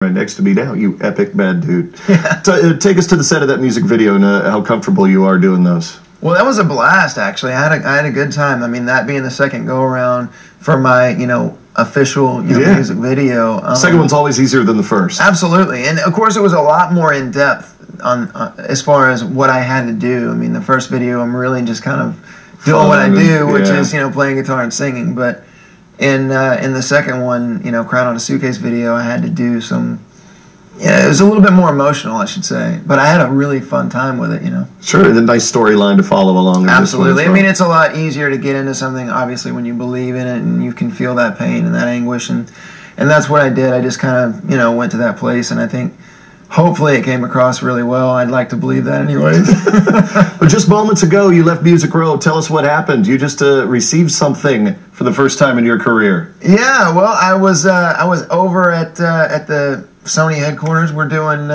right next to me now, you epic bad dude. Yeah. Take us to the set of that music video and how comfortable you are doing those. Well, that was a blast, actually. I had a good time. I mean, that being the second go-around for my, official music video. Second one's always easier than the first. Absolutely. And, of course, it was a lot more in-depth on as far as what I had to do. I mean, the first video, I'm really just kind of doing what I do, which is, playing guitar and singing. But in the second one, Crown on a Suitcase video, I had to do some... Yeah, it was a little bit more emotional, I should say. But I had a really fun time with it, Sure, and a nice storyline to follow along. Absolutely. I mean, it's a lot easier to get into something, obviously, when you believe in it and you can feel that pain and that anguish. And that's what I did. I just kind of, went to that place. And I think, hopefully, it came across really well. I'd like to believe that anyways. But just moments ago, you left Music Row. Tell us what happened. You just received something for the first time in your career. Yeah, well, I was over at the Sony headquarters. We're doing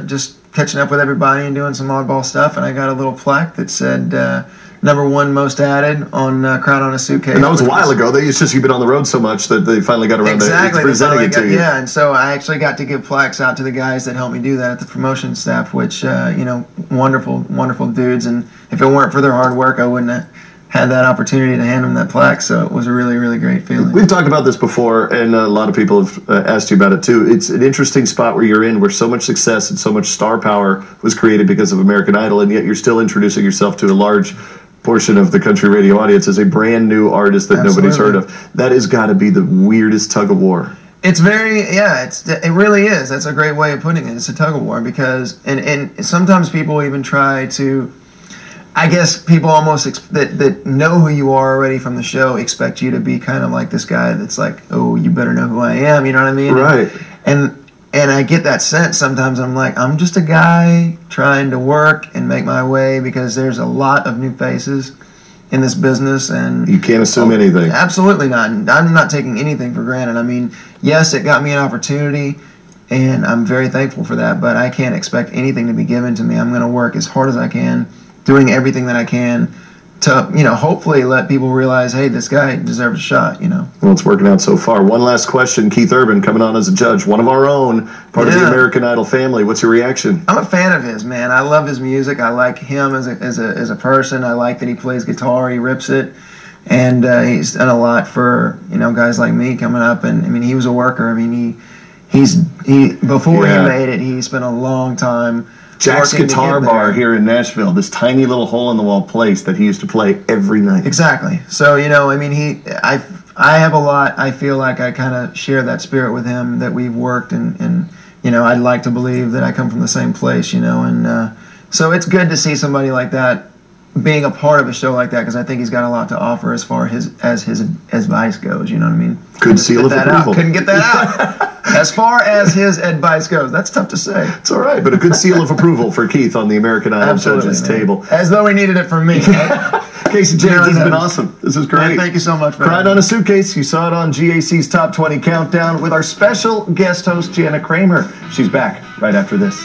just catching up with everybody and doing some oddball stuff, and I got a little plaque that said #1 most added on Crown on a Suitcase. And that was a while ago. It's just you've been on the road so much that they finally got around to presenting it to you. Yeah, and so I actually got to give plaques out to the guys that helped me do that at the promotion staff, which wonderful, wonderful dudes. And if it weren't for their hard work, I wouldn't have had that opportunity to hand them that plaque, so it was a really, really great feeling. We've talked about this before, and a lot of people have asked you about it too. It's an interesting spot where you're in, where so much success and so much star power was created because of American Idol, and yet you're still introducing yourself to a large portion of the country radio audience as a brand new artist that nobody's heard of. That has got to be the weirdest tug of war. It's very, it really is. That's a great way of putting it. It's a tug of war because, and sometimes people even try to, I guess people almost that know who you are already from the show expect you to be kind of like this guy that's like, oh, you better know who I am, you know what I mean? Right. And I get that sense sometimes. I'm like, I'm just a guy trying to work and make my way because there's a lot of new faces in this business. And you can't assume anything. Absolutely not. I'm not taking anything for granted. I mean, yes, it got me an opportunity, and I'm very thankful for that, but I can't expect anything to be given to me. I'm going to work as hard as I can, doing everything that I can to, hopefully let people realize, hey, this guy deserves a shot, Well, it's working out so far. One last question. Keith Urban coming on as a judge, one of our own, part of the American Idol family. What's your reaction? I'm a fan of his, man. I love his music. I like him as a person. I like that he plays guitar. He rips it. And he's done a lot for, guys like me coming up. And, I mean, he was a worker. I mean, before he made it, he spent a long time Jack's Guitar Bar here in Nashville, this tiny little hole-in-the-wall place that he used to play every night. Exactly. So, I mean, I have a lot, I feel like I kind of share that spirit with him, that we've worked, and I'd like to believe that I come from the same place, and so it's good to see somebody like that being a part of a show like that, because I think he's got a lot to offer as far as his advice goes, you know what I mean? Good seal of approval. Couldn't get that out. As far as his advice goes, that's tough to say. It's all right, but a good seal of approval for Keith on the American Idol judges table. As though he needed it from me. Casey James, this has been awesome. This is great. Man, thank you so much for Cried on a Suitcase. You saw it on GAC's Top 20 Countdown with our special guest host, Jana Kramer. She's back right after this.